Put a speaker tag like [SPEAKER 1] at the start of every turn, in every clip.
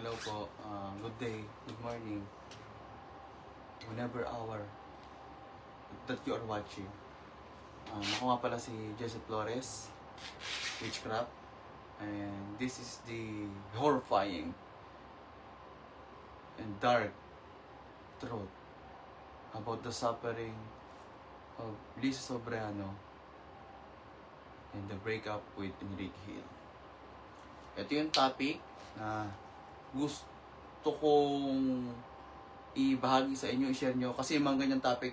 [SPEAKER 1] Hello po, good day, good morning, whenever hour that you are watching. Ako nga pala si Jesse Flores, Witchcraft, and this is the horrifying and dark truth about the suffering of Lisa Sobrano and the breakup with Enrique Hill. Ito yung topic na gusto kong ibahagi sa inyo, i-share nyo, kasi yung mga ganyan topic,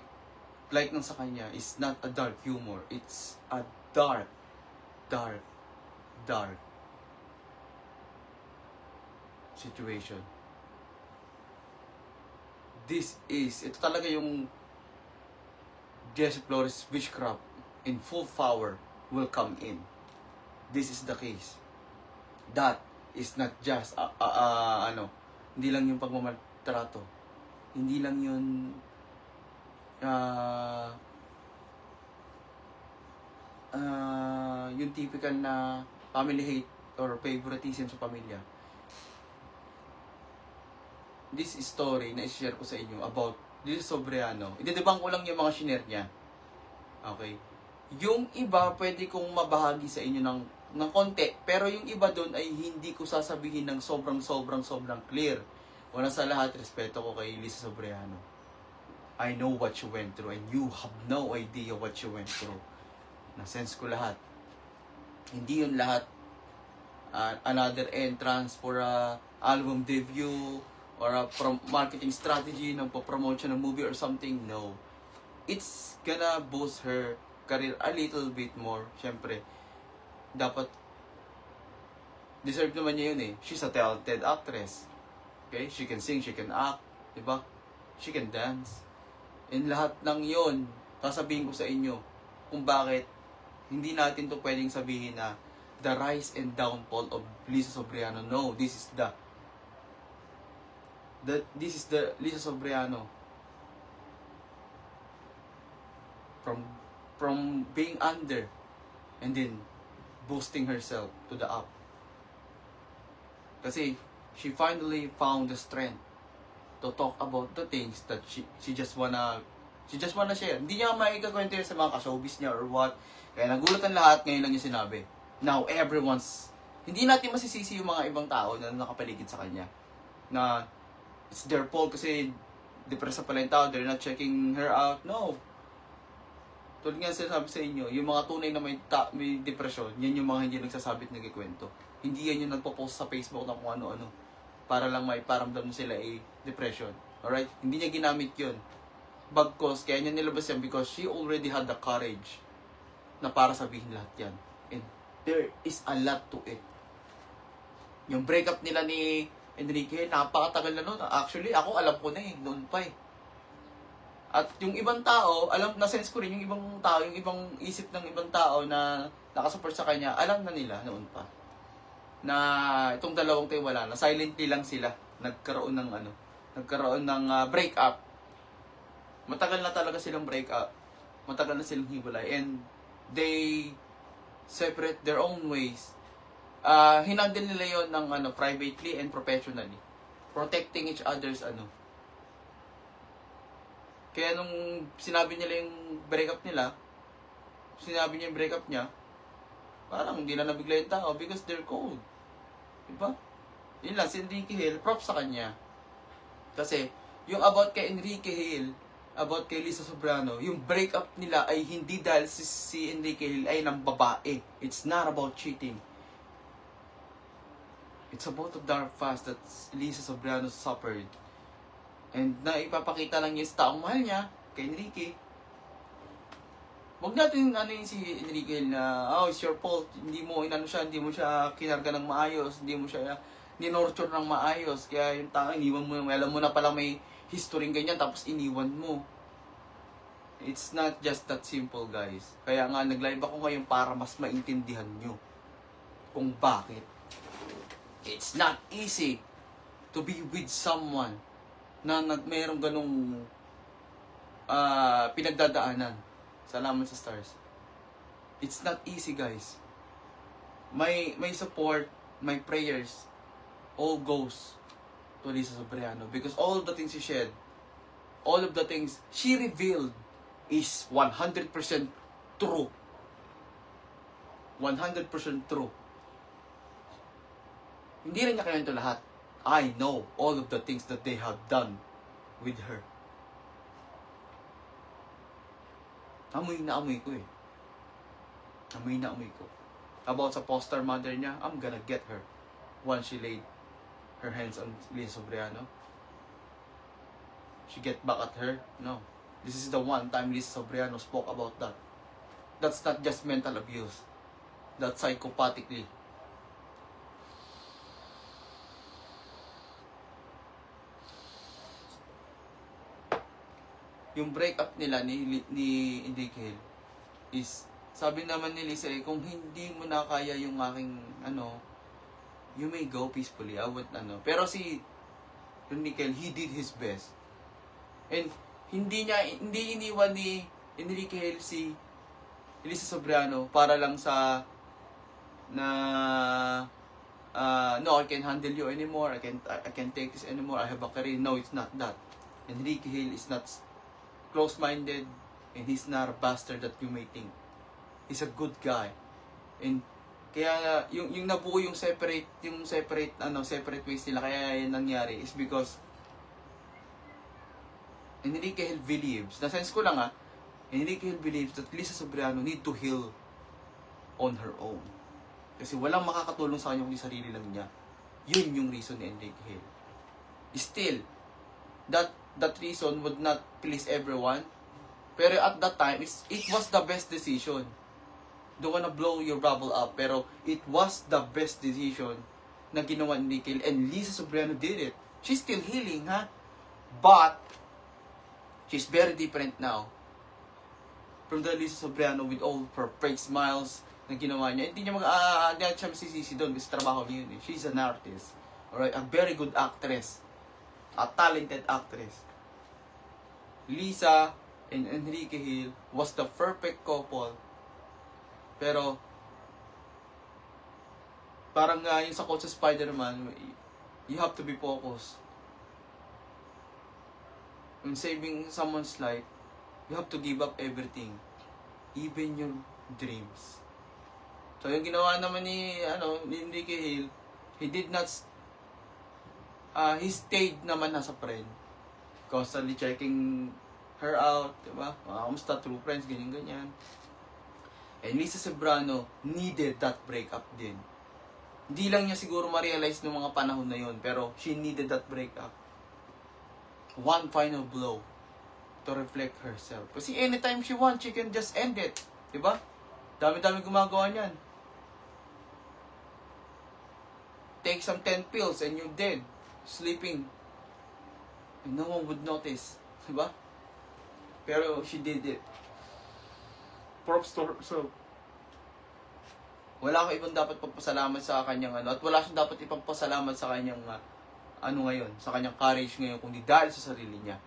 [SPEAKER 1] like nang sa kanya, is not a dark humor, it's a dark situation. Ito talaga yung Jesse Flores Witchcraft in full power will come in. This is the case. That is not just hindi lang yung pagmamaltrato, hindi lang yun yung typical na family hate or favoritism sa pamilya. This story na i-share ko sa inyo about Lisa Sobrano, idedebunk ko lang yung mga shinare niya. Okay? Yung iba pwede kong mabahagi sa inyo ng konti, pero yung iba doon ay hindi ko sasabihin ng sobrang clear. Una sa lahat, respeto ko kay Lisa Sobrano. I know what you went through and you have no idea what you went through. Na-sense ko lahat. Hindi yun lahat another entrance for a album debut or a marketing strategy ng promotion ng movie or something. No. It's gonna boost her career a little bit more. Siyempre, dapat deserve naman niya yun eh. She's a talented actress. Okay? She can sing, she can act, diba? She can dance. And lahat ng yun, sasabihin ko sa inyo kung bakit hindi natin to pwedeng sabihin na the rise and downfall of Lisa Sobrano. No, this is the Lisa Sobrano from being under and then boosting herself to the up. Kasi she finally found the strength to talk about the things that she just wanna share. Hindi niya maikakwento yun sa mga ka-showbiz niya or what. Kaya nagulatan lahat, ngayon lang niya sinabi. Now hindi natin masisisi yung mga ibang tao na nakapaligid sa kanya. Na it's their fault kasi depressed pala yung tao, they're not checking her out. No. Tulad nga sinasabi sa inyo, yung mga tunay na may depression, yan yung mga hindi nagsasabit nagkikwento. Hindi yan yung nagpo-post sa Facebook na kung ano-ano para lang may paramdam sila depression. Alright? Hindi niya ginamit yun. Bagkos, kaya niya nilabas yan because she already had the courage na para sabihin lahat yan. And there is a lot to it. Yung breakup nila ni Enrique, napakatagal na noon. Actually, ako alam ko na noon pa At yung ibang tao, na-sense ko rin yung ibang tao, yung ibang isip ng ibang tao na nakasupport sa kanya, alam na nila noon pa. Na itong dalawang tayo wala na. Silently lang sila. Nagkaroon ng breakup. Matagal na talaga silang breakup. Matagal na silang hiwalay. And they separate their own ways. Hinandle nila yon ng privately and professionally. Protecting each other's Kaya nung sinabi nila yung breakup niya, parang hindi na nabigla yung tao because they're cold. Diba? Yun lang, si Enrique Hill, props sa kanya. Kasi, yung about kay Enrique Hill, about kay Lisa Sobrano, yung breakup nila ay hindi dahil si Enrique Hill ay ng babae. It's not about cheating. It's about the dark past that Lisa Sobrano suffered. And na ipapakita lang niya sa taong mahal niya, kay Enrique. Huwag natin yun si Enrique na, it's your fault, hindi mo siya kinarga ng maayos, hindi mo siya ninurture ng maayos, kaya yung tao, iniwan mo, alam mo na palang may history ganyan, tapos iniwan mo. It's not just that simple, guys. Kaya nga, nag-live ako ngayon para mas maintindihan nyo kung bakit. It's not easy to be with someone na mayroong ganong pinagdadaanan. Salamat sa stars. It's not easy, guys. May support, may prayers, all goes to Lisa Sobrano because all of the things she shared, all of the things she revealed is 100% true. 100% true. Hindi rin niya kinento lahat. I know all of the things that they have done with her. Amoy na amoy ko eh. Amoy na amoy ko. About sa foster mother niya, I'm gonna get her once she laid her hands on Lisa Sobrano. She get back at her? No. This is the one time Lisa Sobrano spoke about that. That's not just mental abuse. That's psychopathically. Yung breakup nila ni Enrique Hill is, sabi naman ni Lisa eh, kung hindi mo na kaya yung aking, you may go peacefully. I would, Pero si Enrique Hill, he did his best. And, hindi iniwan ni Enrique Hill si Lisa Sobrano para lang sa, no, I can't handle you anymore. I can't take this anymore. I have a career. No, it's not that. Enrique Hill is not close-minded, and he's not a bastard that you may think. He's a good guy. And kaya yung nabuo yung separate ways nila, kaya yung nangyari is because Enrique Hill believes, na sense ko lang Enrique Hill believes that Lisa Sobrano need to heal on her own. Kasi walang makakatulong sa kanya kundi sarili lang niya. Yun yung reason ni Enrique Hill. Still, that reason would not please everyone. Pero at that time, it was the best decision. Don't wanna blow your bubble up, pero it was the best decision na ginawa ni Enrique Hill, and Lisa Sobrano did it. She's still healing, but she's very different now from the Lisa Sobrano with all her fake smiles na ginawa niya. Hindi siya masisisi doon kasi trabaho niya yun. She's an artist. Alright? A very good actress. A talented actress. Lisa and Enrique Hill was the perfect couple. Pero, parang yung sa quote sa Spider-Man, you have to be focused. In saving someone's life, you have to give up everything. Even your dreams. So, yung ginawa naman ni Enrique Hill, he did not, he stayed naman as a friend. Constantly checking her out, diba? Kamusta, true friends, ganyan-ganyan. And Lisa Sobrano needed that breakup din. Hindi lang niya siguro ma-realize noong mga panahon na yon, pero she needed that breakup. One final blow to reflect herself. Kasi anytime she wants, she can just end it. Diba? Dami-dami gumagawa niyan. Take some 10 pills and you're dead. Sleeping. And no one would notice. Diba? Pero she did it. Props to her. So, wala akong ibang dapat pagpasalamat sa kanyang at wala siyang dapat ipagpasalamat sa kanyang ngayon, sa kanyang courage ngayon, kundi dahil sa sarili niya.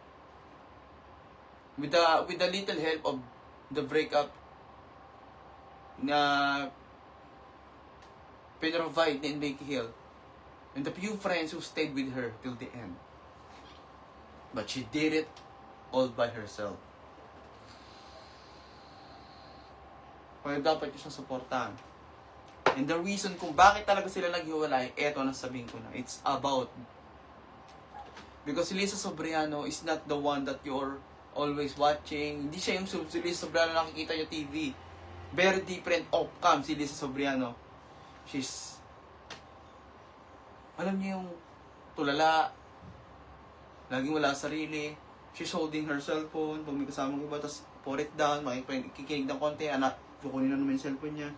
[SPEAKER 1] With the little help of the breakup na pinrovide ni Enrique Hill and the few friends who stayed with her till the end. But she did it all by herself. Kaya dapat nyo siyang supportahan. And the reason kung bakit talaga sila naghiwalay, eto na sabihin ko na. It's about, because si Lisa Sobrano is not the one that you're always watching. Hindi siya yung si Lisa Sobrano nakikita nyo TV. Very different off-cam si Lisa Sobrano. She's, alam niyo yung tulala, laging wala sa sarili. She's holding her cellphone, pag may kasamang iba, tapos pour it down, makikinig ng konti, kukunin na naman yung cellphone niya.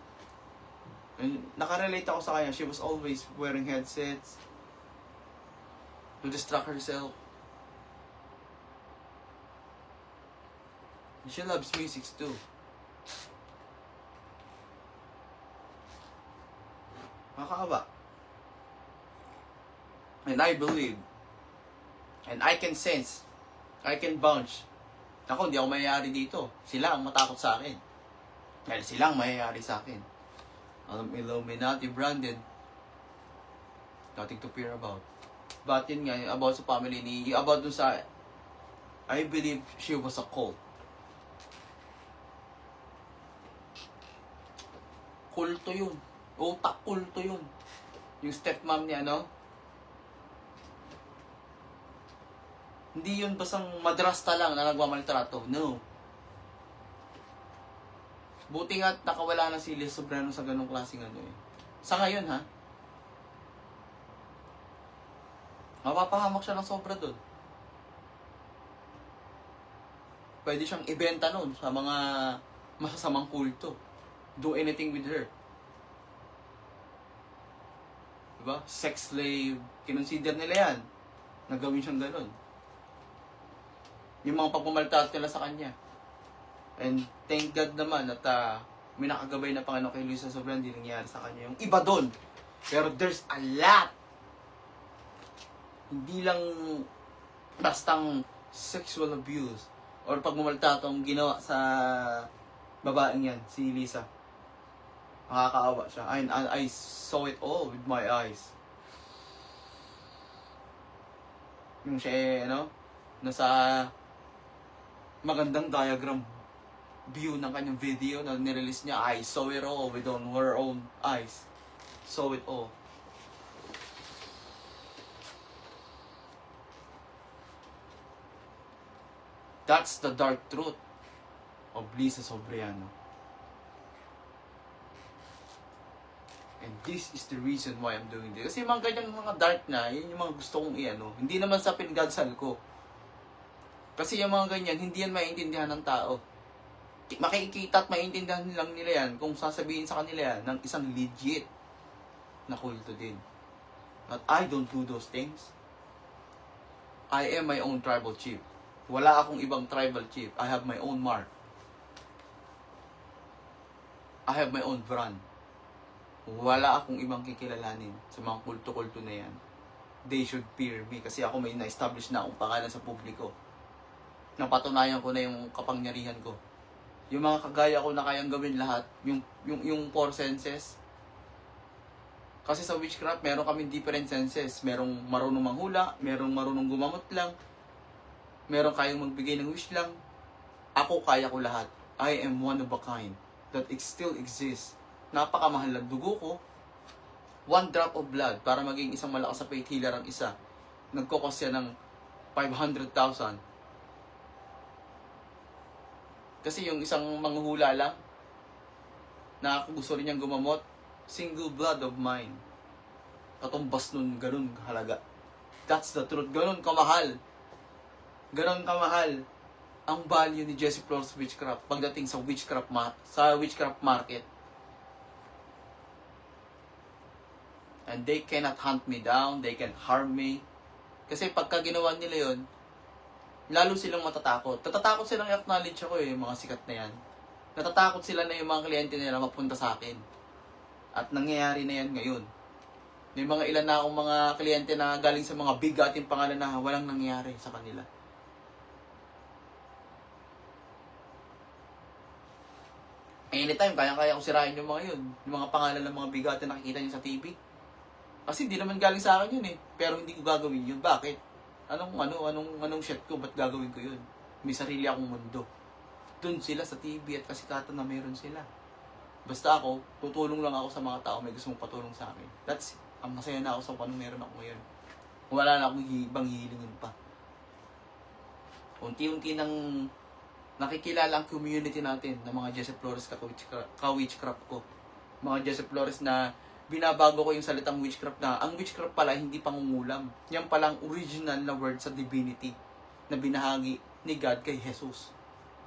[SPEAKER 1] And nakarelate ako sa kanya. She was always wearing headsets to distract herself. And she loves music too. Makakaba. And I believe, and I can sense, I can bounce. Ako, hindi ako mayayari dito. Sila ang matakot sa akin. Dahil sila ang mayayari sa akin. Illuminati branded. Nothing to fear about. But yun nga, about sa family ni, about dun sa, I believe she was a cult. Kulto yun. Utak kulto yun. Yung stepmom niya, no? Hindi yun basang madrasta lang na nagmamaltrato. No. Buti nga nakawala na si Liz Sobrano sa ganong klaseng ano eh. Sa ngayon ha, mapapahamak siya ng sobra doon. Pwede siyang ibenta nun sa mga masasamang kulto. Do anything with her. Diba? Sex slave. Kinonsider nila yan. Nagawin siyang ganun. Yung mga pagmamaltrato nila sa kanya. And thank God naman at may nakagabay na Panginoon kay Luisa Sobrano, hindi nangyari sa kanya yung iba doon. Pero there's a lot. Hindi lang bastang sexual abuse or pagmamaltrato ang ginawa sa babaeng yan, si Lisa. Nakakaawa siya. And I saw it all with my eyes. Yung siya, nasa magandang diagram view ng kanyang video na nirelease niya. I saw it all with her own eyes. Saw it all. That's the dark truth of Lisa Sobrano. And this is the reason why I'm doing this. Kasi yung mga ganyang mga dark na, yun yung mga gusto kong i-ano. Hindi naman sa pinagadsal ko. Kasi yung mga ganyan, hindi yan maintindihan ng tao. Makikita at maintindihan lang nila yan kung sasabihin sa kanila yan ng isang legit na kulto din. But I don't do those things. I am my own tribal chief. Wala akong ibang tribal chief. I have my own mark. I have my own brand. Wala akong ibang kikilalanin sa mga kulto-kulto na yan. They should fear me kasi ako may na-establish na akong pangalan sa publiko. Napatunayan ko na yung kapangyarihan ko. Yung mga kagaya ko na kayang gawin lahat, yung four senses. Kasi sa witchcraft, meron kaming different senses. Merong marunong manghula, merong marunong gumamot lang, meron kayang magbigay ng wish lang. Ako kaya ko lahat. I am one of a kind that still exists. Napakamahal ng dugo ko. 1 drop of blood para maging isang malakas sa faith healer ang isa. Nagkokos siya ng 500,000. Kasi yung isang manghula lang na gusto rin niyang gumamot, single blood of mine. Katumbas nun, ganun halaga. That's the truth. Ganun kamahal. Ganun kamahal ang value ni Jessie Flores Witchcraft pagdating sa witchcraft market. And they cannot hunt me down, they can harm me. Kasi pagka ginawa nila yon, lalo silang matatakot. Natatakot silang i-acknowledge ako yung mga sikat na yan. Natatakot sila na yung mga kliyente nila mapunta sa akin. At nangyayari na yan ngayon. May mga ilan na akong mga kliyente na galing sa mga bigating pangalan na walang nangyayari sa kanila. Anytime, kaya-kaya ko sirain yung mga yun. Yung mga pangalan ng mga bigating nakikita niyo sa TV. Kasi hindi naman galing sa akin yun eh. Pero hindi ko gagawin yun. Bakit? Anong shit ko? Ba't gagawin ko yun? May sarili akong mundo. Doon sila sa TV at kasikatan na meron sila. Basta ako, tutulong lang ako sa mga tao may gusto mong patulong sa akin. That's it. Ang masaya na ako sa kung anong meron ako ngayon. Wala na akong ibang hihilingin pa. Unti-unti nang nakikilala ang community natin ng mga Jessie Flores ka-witchcraft ko. Mga Jessie Flores na binabago ko yung salitang witchcraft na ang witchcraft pala hindi pangungulam. Yan palang original na word sa divinity na binahagi ni God kay Jesus.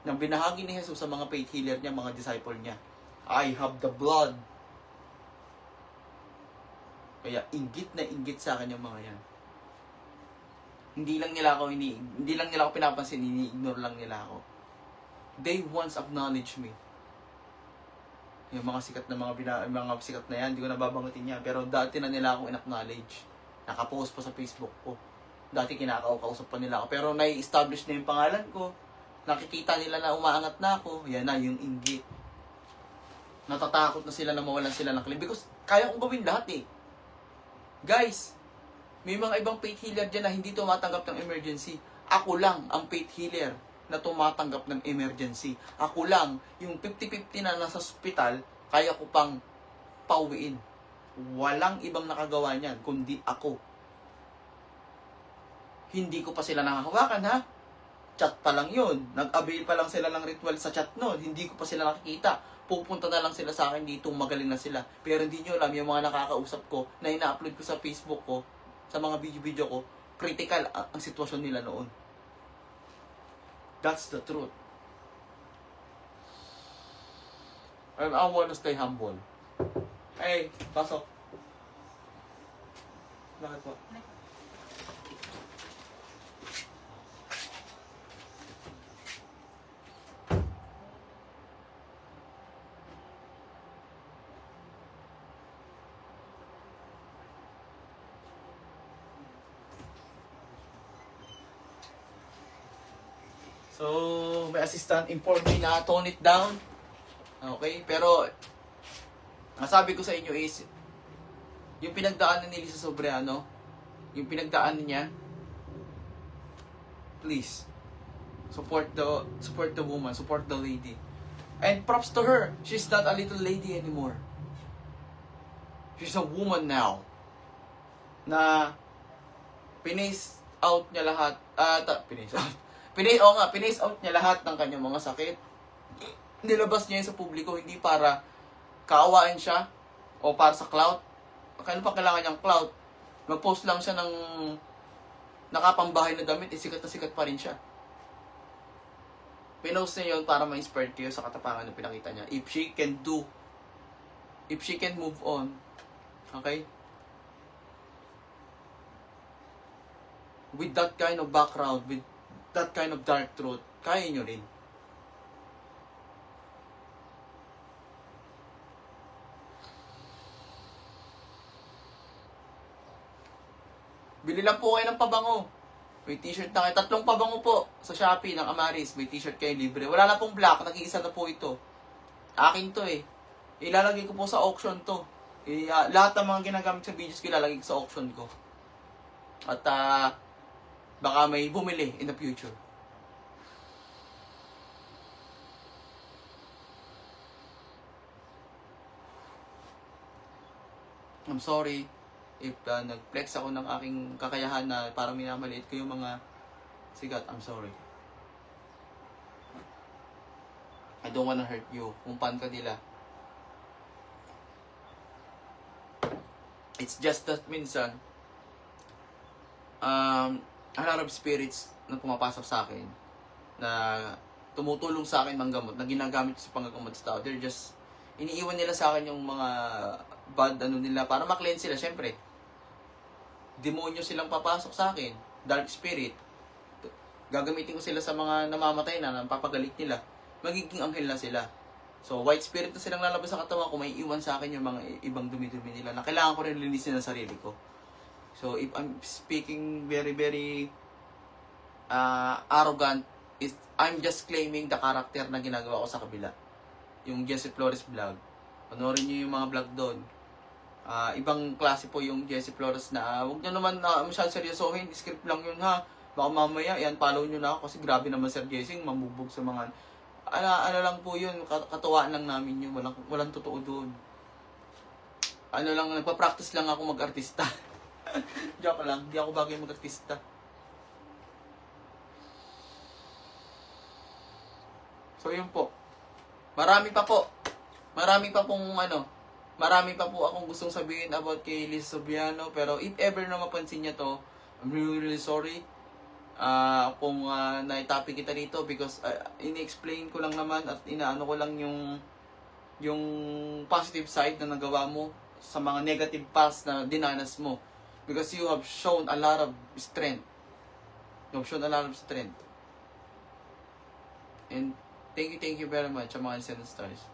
[SPEAKER 1] Na binahagi ni Jesus sa mga faith healer niya, mga disciple niya. I have the blood. Kaya inggit na inggit sa akin yung mga yan. Hindi lang nila ako pinapansin, ini-ignore lang nila ako. They once acknowledge me. Yung mga sikat na mga sikat na yan, hindi ko nababanggitin yan. Pero dati na nila akong in-acknowledge. Nakapost pa sa Facebook ko. Dati kinakausap pa nila ako. Pero nai-establish na yung pangalan ko. Nakikita nila na umaangat na ako. Yan na, yung inggit. Natatakot na sila na mawalan sila ng claim. Because kaya kong gawin lahat eh. Guys, May mga ibang faith healer dyan na hindi tumatanggap ng emergency. Ako lang ang faith healer na tumatanggap ng emergency. Ako lang, yung 50-50 na nasa hospital, kaya ko pang pauwiin. Walang ibang nakagawa niyan, kundi ako. Hindi ko pa sila nakahawakan, ha? Chat pa lang yun. Nag-avail pa lang sila ng ritual sa chat noon. Hindi ko pa sila nakikita. Pupunta na lang sila sa akin dito, magaling na sila. Pero hindi nyo alam, yung mga nakakausap ko, na ina-upload ko sa Facebook ko, sa mga video-video ko, critical ang sitwasyon nila noon. That's the truth. And I want to stay humble. Hey, pasok. Bakit po? So, may assistant informed me na tone it down. Okay? Pero, ang sabi ko sa inyo is, yung pinagdaanan ni Lisa Sobriano, yung pinagdaanan niya, please, support the woman, support the lady. And props to her. She's not a little lady anymore. She's a woman now. Na, pinace out niya lahat, pinace out niya lahat ng kanyang mga sakit. Nilabas niya yun sa publiko, hindi para kaawain siya o para sa clout. Kailan pa kailangan niyang clout? Mag-post lang siya ng nakapambahay na damit, sikat na sikat pa rin siya. Pinost niya yun para ma-inspire kayo sa katapangan na pinakita niya. If she can move on, okay? With that kind of background, with that kind of dark truth, kaya nyo rin. Bili lang po kayo ng pabango. May t-shirt na kayo. 3 pabango po sa Shopee ng Amaris. May t-shirt kayo libre. Wala na pong black. Nag-iisa na po ito. Akin to eh. Ilalagay ko po sa auction to. Lahat ng mga ginagamit sa videos ko, ilalagay ko sa auction ko. At baka may bumili in the future. I'm sorry if nag-flex ako ng aking kakayahan na parang minamaliit ko yung mga sigat. I'm sorry. I don't wanna hurt you. Kung pan ka nila. It's just that minsan a lot of spirits na pumapasok sa akin na tumutulong sa akin manggamot, na ginagamit sa panggagamot sa tao. They're just, iniiwan nila sa akin yung mga bad nila para ma-cleanse sila. Syempre, demonyo silang papasok sa akin, dark spirit. Gagamitin ko sila sa mga namamatay na napapagalit nila. Magiging anghel na sila. So, white spirit na silang lalabas sa katawan ko, may iwan sa akin yung mga ibang dumi-dumi nila na kailangan ko rin linisin ng sarili ko. So, if I'm speaking very, very arrogant, I'm just claiming the character na ginagawa ko sa kabila. Yung Jesse Flores vlog. Panoorin nyo yung mga vlog doon. Ibang klase po yung Jesse Flores na huwag nyo naman masyadong seryosohin. Script lang yun ha. Baka mamaya, yan, follow nyo na ako kasi grabe naman Sir Jesse, mamubog sa mga... Ano lang po yun, katuwaan lang namin yun. Walang totoo doon. Ano lang, nagpa-practice lang ako mag-artista. Joke lang, di ako bagay mag-artista. So yun po. Marami pa po akong gustong sabihin about kay Lisa Sobriano, pero if ever na mapansin niya to, I'm really, really sorry. Kung naitopic kita dito because ini-explain ko lang naman at inaano ko lang yung positive side na nagawa mo sa mga negative past na dinanas mo. Because you have shown a lot of strength. You have shown a lot of strength. And thank you very much sa mga 7 stars.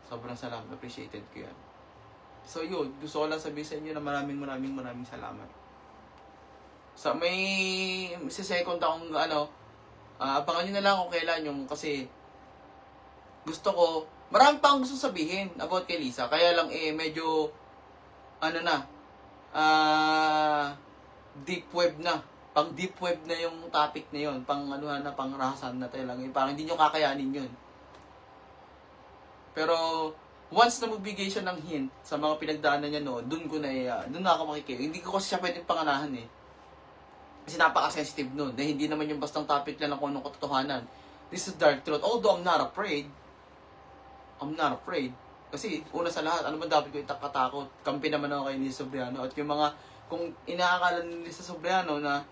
[SPEAKER 1] Sobrang salamat. Appreciated ko yan. So yun, gusto ko lang sabihin sa inyo na maraming salamat. So may second akong abangan nyo na lang kung kailan yung kasi gusto ko, marami pa akong gusto sabihin about kay Lisa. Kaya lang medyo deep web na. Pang deep web na yung topic na yun. Pang anuhan na, pang rahasan na talaga. Parang hindi nyo kakayanin yun. Pero, once na magbigay siya ng hint sa mga pinagdaanan niya noon, doon na ako makikinig. Hindi ko kasi siya pwedeng panganahan eh. Kasi napaka-sensitive noon. Dahil hindi naman yung bastang topic lang kung anong katotohanan. This is dark truth. Although I'm not afraid. Kasi, una sa lahat, ano ba dapat ko itakatakot? Kampi naman ako kay Lisa Sobriano. At yung mga, kung inaakala ni Lisa Sobriano na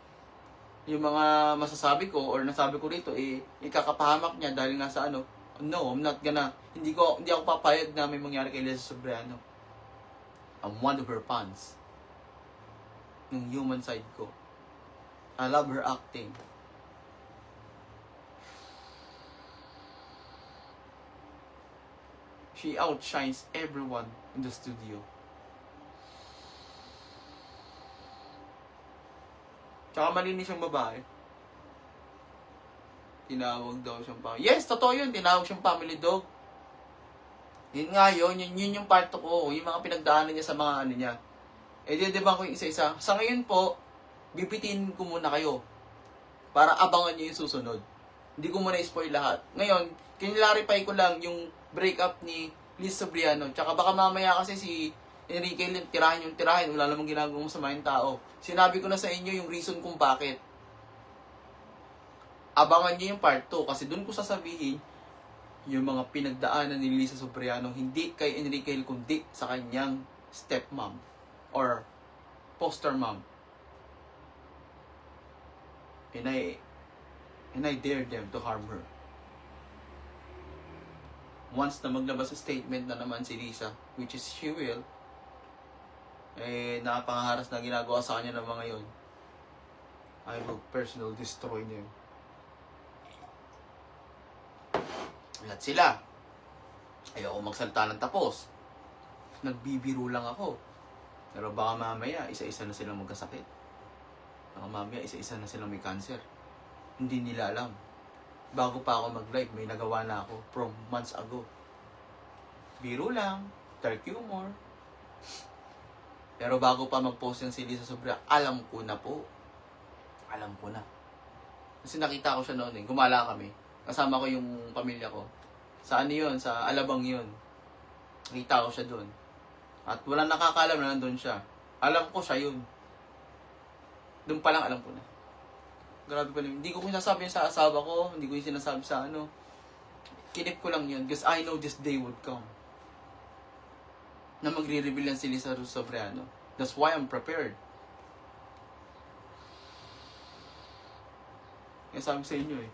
[SPEAKER 1] yung mga masasabi ko or nasabi ko dito, ikakapahamak niya dahil nga sa ano, no, I'm not gonna, hindi ako papayag na may mangyari kay Lisa Sobriano. I'm one of her fans. Yung human side ko. I love her acting. She outshines everyone in the studio. Tsaka malinis siyang babae. Tinawag daw siyang family. Yes, totoo yun. Tinawag siyang family dog. Yun nga yun yung part ko. Yung mga pinagdaanan niya sa mga ano niya. Di-debunk ko yung isa-isa. Sa ngayon po, bibitin ko muna kayo. Para abangan niyo yung susunod. Hindi ko muna i-spoil lahat. Ngayon, kinilarify ko lang yung breakup ni Liz Sobriano. Tsaka baka mamaya kasi si Enrique tirahin. Wala namang ginagawang masama yung tao. Sinabi ko na sa inyo yung reason kung bakit. Abangan niyo yung part 2 kasi doon ko sasabihin yung mga pinagdaanan ni Lisa Sobriano hindi kay Enrique kundi sa kanyang stepmom or foster mom. And I dare them to harm her. Once na maglabas sa statement na naman si Lisa, which is she will, nakapangaharas na ginagawa sa kanya ng mga yon, I will personally destroy them. Lahat sila. Ayoko magsalta ng tapos. Nagbibiro lang ako. Pero baka mamaya, isa-isa na silang magkasakit. Baka mamaya, isa-isa na silang may cancer. Hindi nila alam. Bago pa ako mag-live, may nagawa na ako from months ago. Biro lang, dark humor. Pero bago pa mag-post yung si Lisa Sobriano, alam ko na po. Alam ko na. Kasi nakita ko siya noon eh. Gumala kami. Kasama ko yung pamilya ko. Sa ano yun? Sa Alabang yun. Nakita ko siya doon. At walang nakakaalam na nandun siya. Alam ko siya yun. Doon pa lang alam ko na. Grabe pa rin. Hindi ko sinasabi yun sa asawa ko. Hindi ko yung sinasabi sa ano. Kinip ko lang yun. Because I know this day would come. Na magre-reveal yan si Lisa Sobriano. That's why I'm prepared. Kaya sabi sa inyo eh.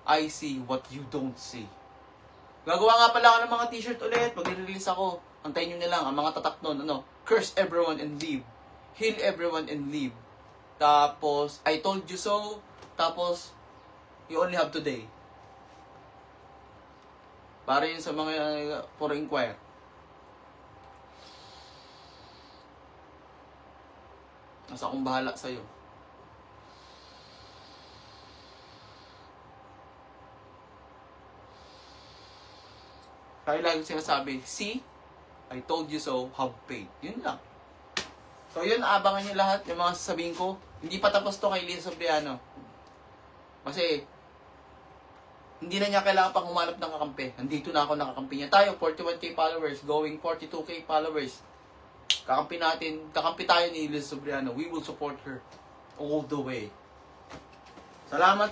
[SPEAKER 1] I see what you don't see. Gagawa nga pala ako ng mga t-shirt ulit. Mag-release ako. Antayin nyo na lang. Ang mga tatak nun. Curse everyone and leave. Heal everyone and leave. Tapos, I told you so. Tapos, you only have today. Para yun sa mga for inquire. Nasa akong bahala sa'yo. Kaya lagi sinasabi, see, I told you so, have faith. Yun lang. So yun, abangan niyo lahat yung mga sasabihin ko. Hindi pa tapos to kay Lisa Sobriano. Kasi, hindi na niya kailangan pang humanap ng kakampi. Nandito na ako nakakampi niya. Tayo, 41k followers, going 42k followers. Kakampi tayo ni Lisa Sobriano. We will support her all the way. Salamat.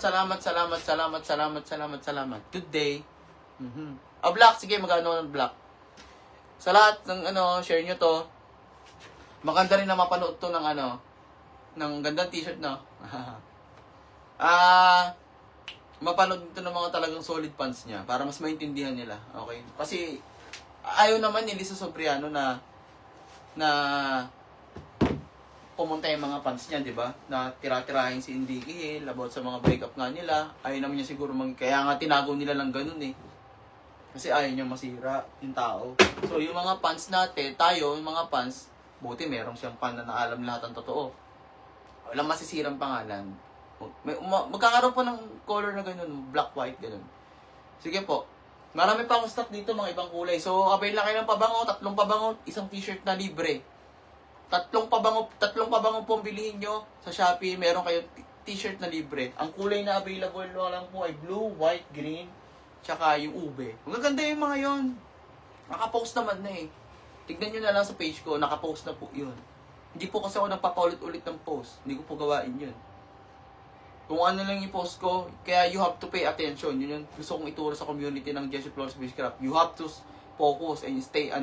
[SPEAKER 1] Good day. Black, sige, magano ng black. Sa lahat ng share nyo to. Maganda rin na mapanood to ng ng gandang t-shirt, no? Mapanood dito ng mga talagang solid fans niya para mas maintindihan nila. Okay? Kasi ayaw naman ni Lisa Sobriano na pumunta yung mga fans niya, di ba? Na tira-tirahin si Enrique Hill about sa mga breakup nga nila. Ayaw naman niya siguro kaya nga tinago nila lang ganun eh. Kasi ayaw niya masira yung tao. So, yung mga fans natin, tayo, yung mga fans, buti merong siyang fan na naalam lahat ang totoo. Walang masisirang pangalan. Magkakaroon po ng color na ganun, black, white, ganun. Sige po. Marami pa akong stock dito, mga ibang kulay. So, avail na kayo ng pabango, 3 pabango, 1 t-shirt na libre. tatlong pabango po ang bilihin nyo sa Shopee. Meron kayong t-shirt na libre. Ang kulay na available lang po ay blue, white, green, tsaka yung ube. Magaganda yung mga yon. Nakapost naman na eh. Tignan nyo na lang sa page ko, nakapost na po yun. Hindi po kasi ako nagpapaulit-ulit ng post. Hindi ko po gawain yun. Kung ano lang yung post ko, kaya you have to pay attention. Yun yung gusto kong ituro sa community ng Jessie Flores Witchcraft. You have to focus and stay,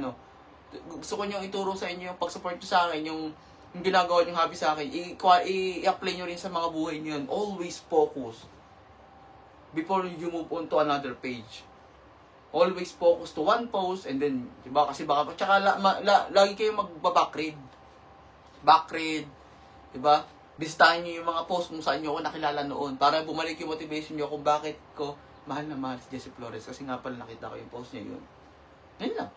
[SPEAKER 1] gusto ko nyo ituro sa inyo yung pag-support nyo sa akin, yung ginagawa nyo hobby sa akin, i-apply nyo rin sa mga buhay nyo yun. Always focus before you move on to another page. Always focus to one post and then, diba, kasi baka, tsaka lagi kayo magbabackread. Backread, diba? Bisitahin nyo yung mga post kung saan nyo ako nakilala noon para bumalik yung motivation nyo kung bakit ko mahal na mahal si Jessie Flores. Kasi nga pala nakita ko yung post niya yun. Yun lang.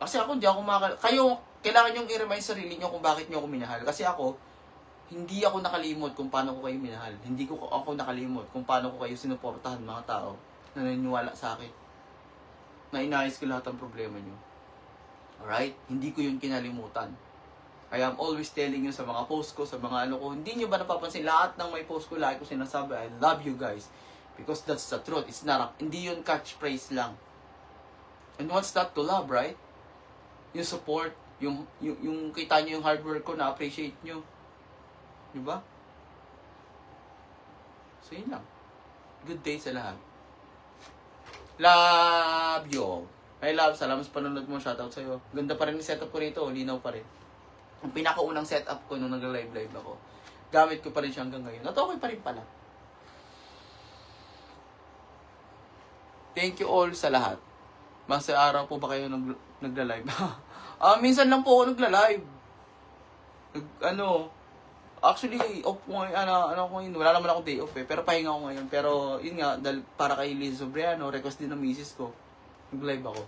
[SPEAKER 1] Kasi ako, hindi ako kayo, kailangan nyo i-remind sarili nyo kung bakit nyo ako minahal. Kasi ako, hindi ako nakalimot kung paano ko kayo minahal. Hindi ko ako nakalimot kung paano ko kayo sinuportahan mga tao na naniniwala sa akin. Na inayos ko lahat ng problema nyo. Alright? Hindi ko yun kinalimutan. I am always telling you sa mga post ko, sa mga ano ko, hindi nyo ba napapansin, lahat ng may post ko, lagi ko sinasabi, I love you guys. Because that's the truth. It's not, hindi yun catchphrase lang. And what's that to love, right? Yung support, yung kita nyo yung hard work ko, na-appreciate nyo. Diba? So yun lang. Good day sa lahat. Love you all. I love, salamat sa panonood mo, shoutout sa'yo. Ganda pa rin yung setup ko rito, linaw pa rin. Ang pinakaunang setup ko nung nag-live ako. Gamit ko pa rin siya hanggang ngayon. At okay pa rin pala. Thank you all sa lahat. Masa araw po ba kayo nagla-live? Minsan lang po ako nagla-live. Actually, off ko ngayon, wala naman akong day off eh. Pero pahinga ako ngayon. Pero yun nga, para kay Liz Sobriano, request din ng misis ko. Nag-live ako.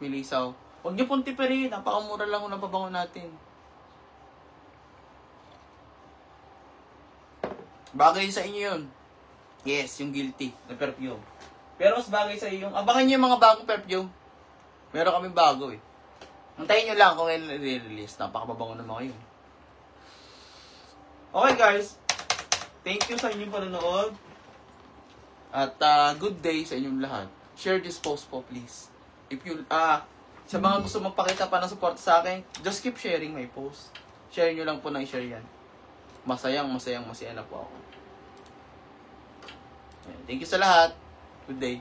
[SPEAKER 1] Milisaw. Huwag niyo pong tipirin. Napakamura lang ng pabango natin. Bagay sa inyo yun. Yes, yung guilty na perfume. Pero mas bagay sa iyo yung... Abangan niyo yung mga bagong perfume. Meron kaming bago eh. Antayin niyo lang kung i-release. Napakababango ng mga yun. Okay guys. Thank you sa inyong panonood. At good day sa inyong lahat. Share this post po please. If you, sa mga gusto magpakita pa ng support sa akin, just keep sharing my post. Share nyo lang po na i-share yan. Masaya na po ako. Thank you sa lahat. Good day.